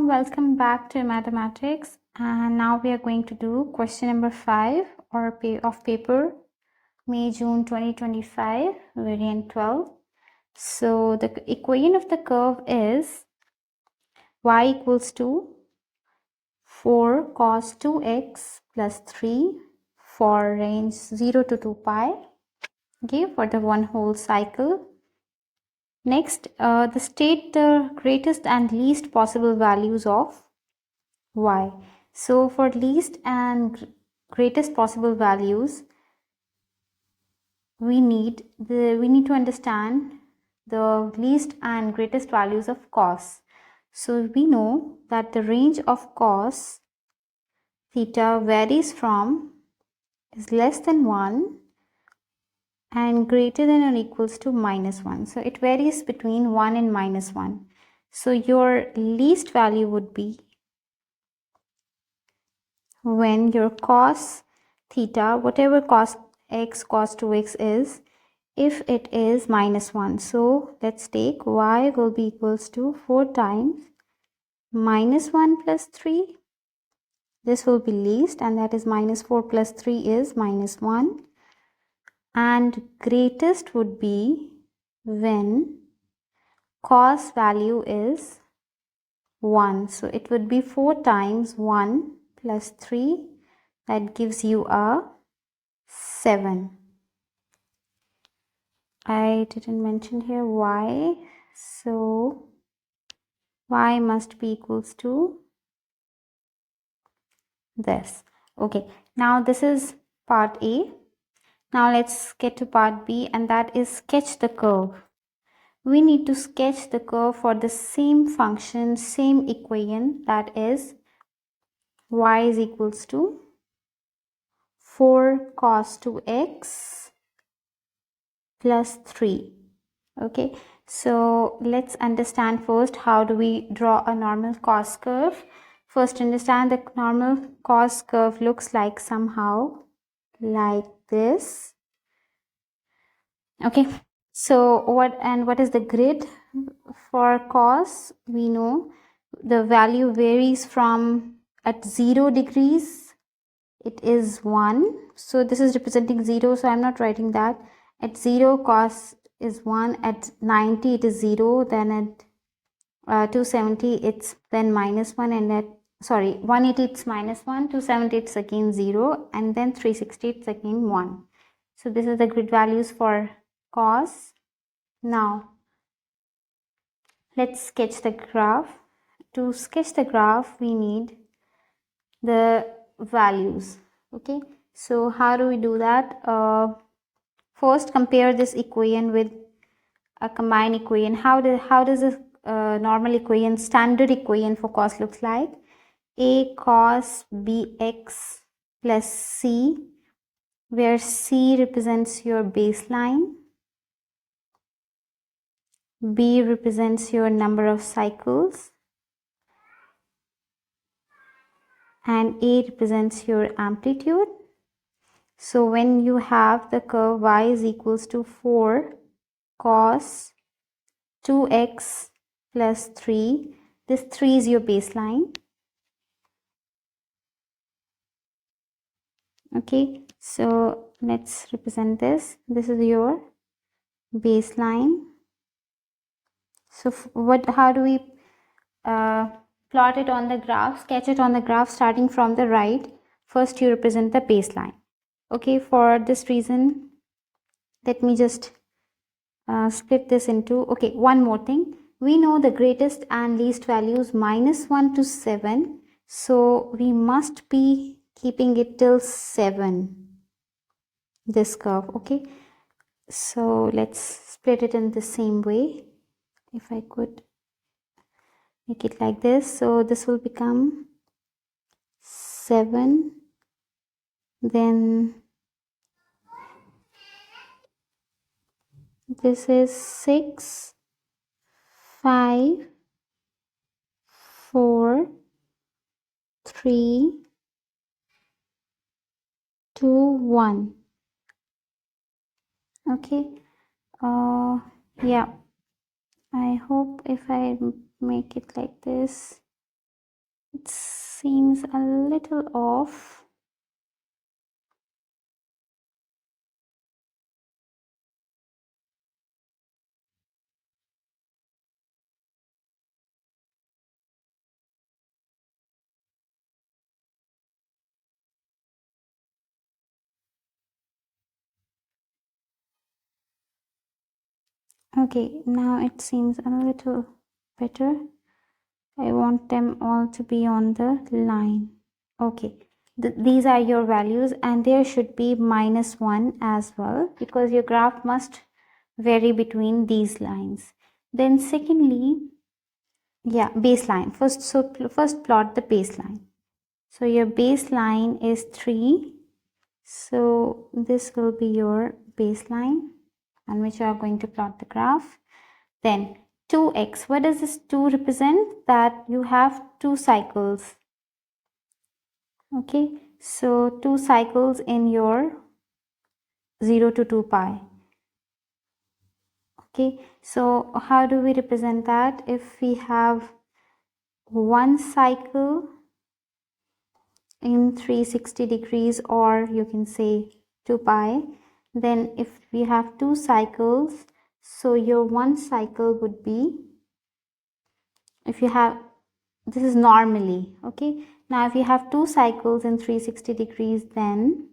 welcome back to mathematics, and now we are going to do question number 5 of paper May-June 2025, variant 12. So the equation of the curve is y equals to 4 cos 2x plus 3 for range 0 to 2 pi, okay, for the one whole cycle. Next, state the greatest and least possible values of y. So for least and greatest possible values, we need to understand the least and greatest values of cos. So we know that the range of cos theta varies from is less than 1 and greater than or equals to -1. So it varies between 1 and -1. So your least value would be when your cos theta, whatever cos x, cos 2x is, if it is -1. So let's take y will be equals to 4 times -1 plus 3. This will be least, and that is -4 plus 3 is -1. And greatest would be when cos value is 1. So it would be 4 times 1 plus 3. That gives you a 7. I didn't mention here y. So y must be equals to this. Okay, now this is part A. Now let's get to part B, and that is sketch the curve. We need to sketch the curve for the same function, same equation, that is y is equals to 4 cos 2x plus 3. Okay, so let's understand first how do we draw a normal cos curve. First, understand the normal cos curve looks like somehow like this. Okay, so what is the grid for cos? We know the value varies from at 0 degrees it is 1. So this is representing 0, so I'm not writing that. At 0 cos is 1, at 90 it is 0, then at 270 it's then -1, and at 180 it's -1, 270 it's again 0, and then 360 it's again 1. So this is the grid values for cos. Now let's sketch the graph. To sketch the graph we need the values. Okay, so how do we do that? First, compare this equation with a combined equation. How does this normal equation, standard equation for cos looks like? A cos bx plus c, where c represents your baseline, b represents your number of cycles, and a represents your amplitude. So when you have the curve y is equals to 4 cos 2x plus 3, this 3 is your baseline. Okay, so let's represent this. This is your baseline. So how do we plot it on the graph, sketch it on the graph starting from the right? First you represent the baseline. Okay, for this reason let me just split this into, okay, one more thing. We know the greatest and least values -1 to 7, so we must be keeping it till 7, this curve. Okay, so let's split it in the same way. If I could make it like this, so this will become 7, then this is 6, 5, 4, 3, 2, 1. Okay, yeah, I hope if I make it like this, It seems a little off. Okay, now it seems a little better. I want them all to be on the line. Okay, these are your values, and there should be -1 as well, because your graph must vary between these lines. Then secondly, yeah, baseline. First plot the baseline. So your baseline is 3. So this will be your baseline on which you are going to plot the graph. Then 2x, what does this 2 represent? That you have 2 cycles. Okay, so 2 cycles in your 0 to 2 pi. Okay, so how do we represent that? If we have 1 cycle in 360 degrees, or you can say 2 pi, then if we have 2 cycles, so your 1 cycle would be, if you have, this is normally, okay, now if you have 2 cycles in 360 degrees, then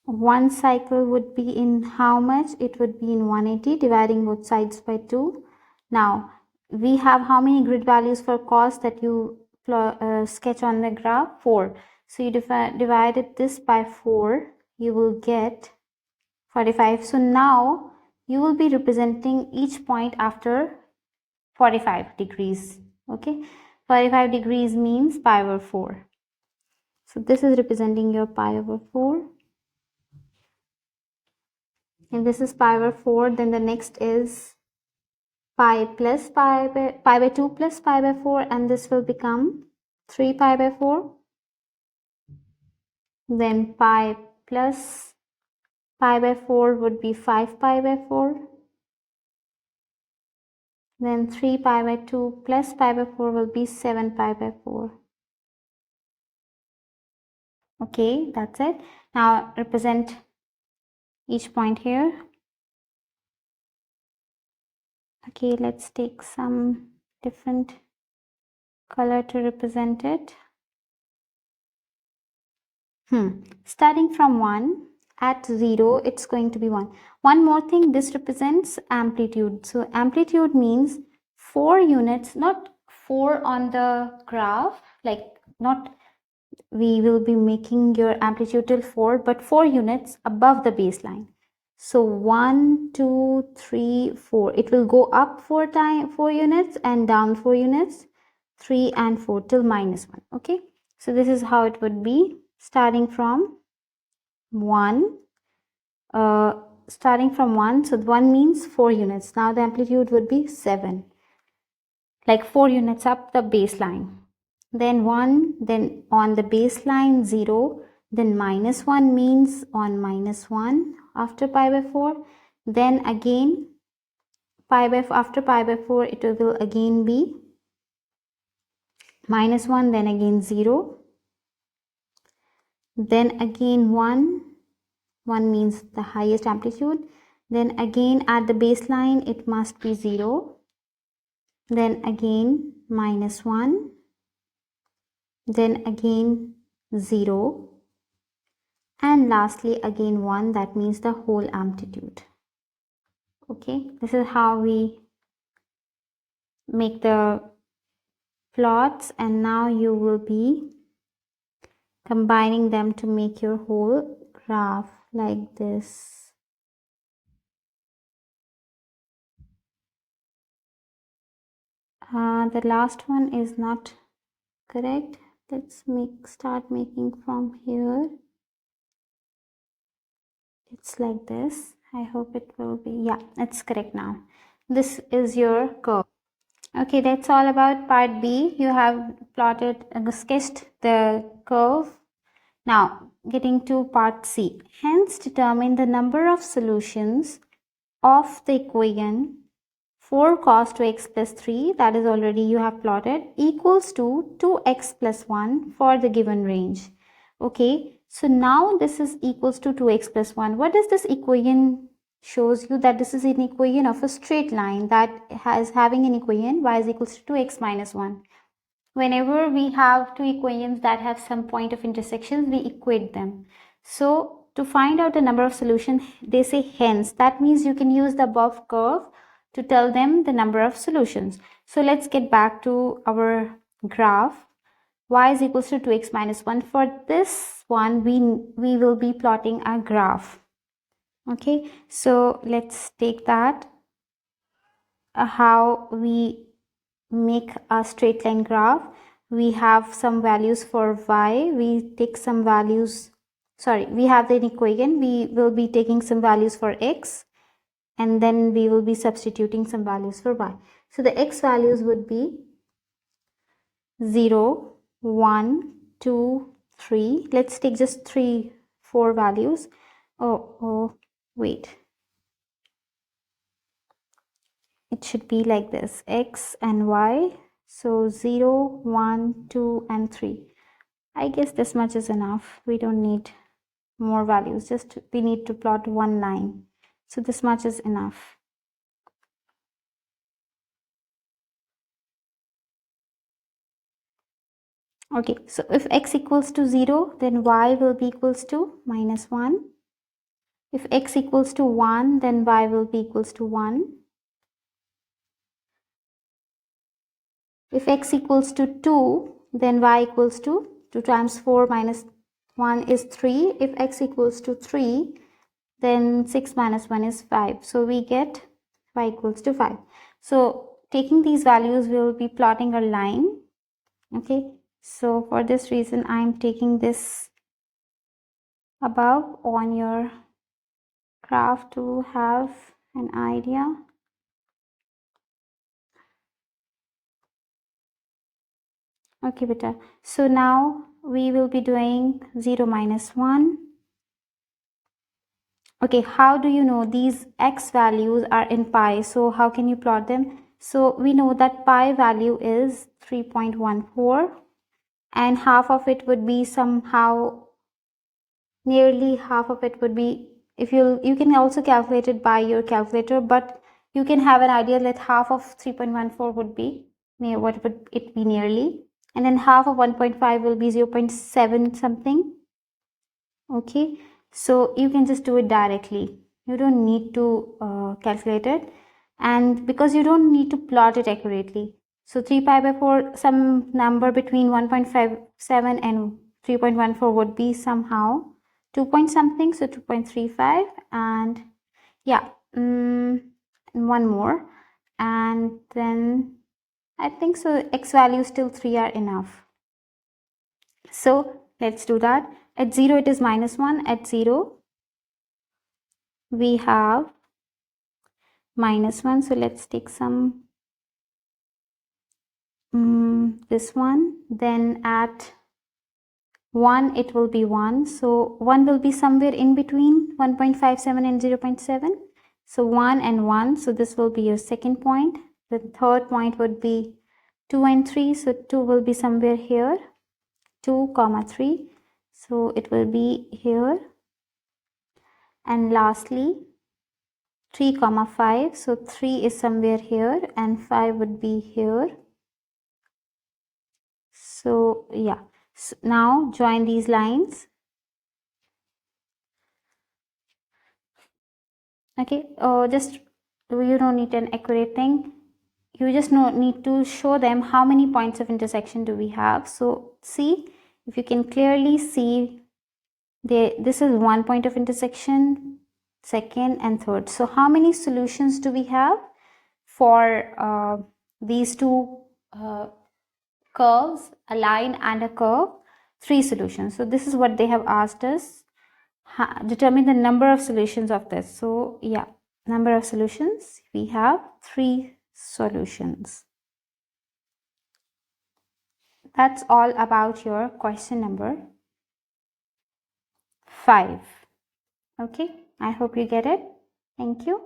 1 cycle would be in how much? It would be in 180, dividing both sides by 2. Now we have how many grid values for cos that you sketch on the graph? 4. So you divided this by 4, you will get 45. So now you will be representing each point after 45 degrees. Okay, 45 degrees means pi over 4. So this is representing your pi over 4. And this is pi over 4. Then the next is pi plus pi by 2 plus pi by 4, and this will become 3 pi by 4. Then pi plus pi by 4 would be 5 pi by 4. Then 3 pi by 2 plus pi by 4 will be 7 pi by 4. Okay, that's it. Now represent each point here. Okay, let's take some different color to represent it. Starting from 1, at 0, it's going to be 1. One more thing, this represents amplitude. So amplitude means 4 units, not 4 on the graph, like not we will be making your amplitude till 4, but 4 units above the baseline. So 1, 2, 3, 4. It will go up 4 units and down 4 units, 3 and 4 till -1. Okay, so this is how it would be starting from 1. Starting from 1, so 1 means 4 units. Now the amplitude would be 7, like 4 units up the baseline. Then 1, then on the baseline 0, then -1 means on -1 after pi by 4. Then again after pi by 4 it will again be -1, then again 0, then again 1 means the highest amplitude, then again at the baseline it must be 0, then again -1, then again 0, and lastly again 1, that means the whole amplitude. Okay, this is how we make the plots, and now you will be combining them to make your whole graph like this. The last one is not correct. Let's start making from here. It's like this. I hope it will be, yeah, it's correct now. This is your curve. Okay, that's all about part B. You have sketched the curve. Now getting to part C. Hence determine the number of solutions of the equation 4 cos 2x plus 3, that is already you have plotted, equals to 2x plus 1 for the given range. Okay, so now this is equals to 2x plus 1. What does this equation shows you? That this is an equation of a straight line that has having an equation y is equals to 2x minus 1. Whenever we have two equations that have some point of intersections, we equate them. So to find out the number of solutions, they say hence. That means you can use the above curve to tell them the number of solutions. So let's get back to our graph. Y is equals to 2x minus 1. For this one, we will be plotting a graph. Okay, so let's take that, how we make a straight line graph. We have some values for y, we take some values, sorry, we have an equation, we will be taking some values for x, and then we will be substituting some values for y. So the x values would be 0, 1, 2, 3. Let's take just 3, 4 values. Wait. It should be like this, x and y. So 0, 1, 2, and 3. I guess this much is enough. We don't need more values. Just we need to plot one line. So this much is enough. Okay, so if x equals to 0, then y will be equals to minus 1. If x equals to 1, then y will be equals to 1. If x equals to 2, then y equals to 2 times 4 minus 1 is 3. If x equals to 3, then 6 minus 1 is 5. So we get y equals to 5. So taking these values, we will be plotting a line. Okay, so for this reason, I am taking this above on your graph to have an idea. Okay, beta. So now we will be doing 0 minus 1. Okay, how do you know these x values are in pi? So how can you plot them? So we know that pi value is 3.14, and half of it would be somehow, nearly half of it would be, if you can also calculate it by your calculator, but you can have an idea that half of 3.14 would be near, what would it be nearly, and then half of 1.5 will be 0.7 something. Okay, so you can just do it directly. You don't need to calculate it, and because you don't need to plot it accurately. So 3 pi by 4, some number between 1.57 and 3.14 would be somehow 2 point something, so 2.35, and yeah, one more, and then I think so x values till 3 are enough. So let's do that. At 0 it is minus 1. At 0 we have minus 1. So let's take some this one. Then at 1 it will be 1. So 1 will be somewhere in between 1.57 and 0.7. So 1 and 1. So this will be your second point. The third point would be 2 and 3. So 2 will be somewhere here. 2 comma 3. So it will be here. And lastly 3 comma 5. So 3 is somewhere here and 5 would be here. So yeah, so now join these lines. Okay, just you don't need an accurate thing. You just need to show them how many points of intersection do we have. So see, if you can clearly see, this is one point of intersection, second and third. So how many solutions do we have for these two curves, a line and a curve? 3 solutions. So this is what they have asked us. Determine the number of solutions of this. So yeah, number of solutions, we have 3 solutions. That's all about your question number 5. Okay, I hope you get it. Thank you.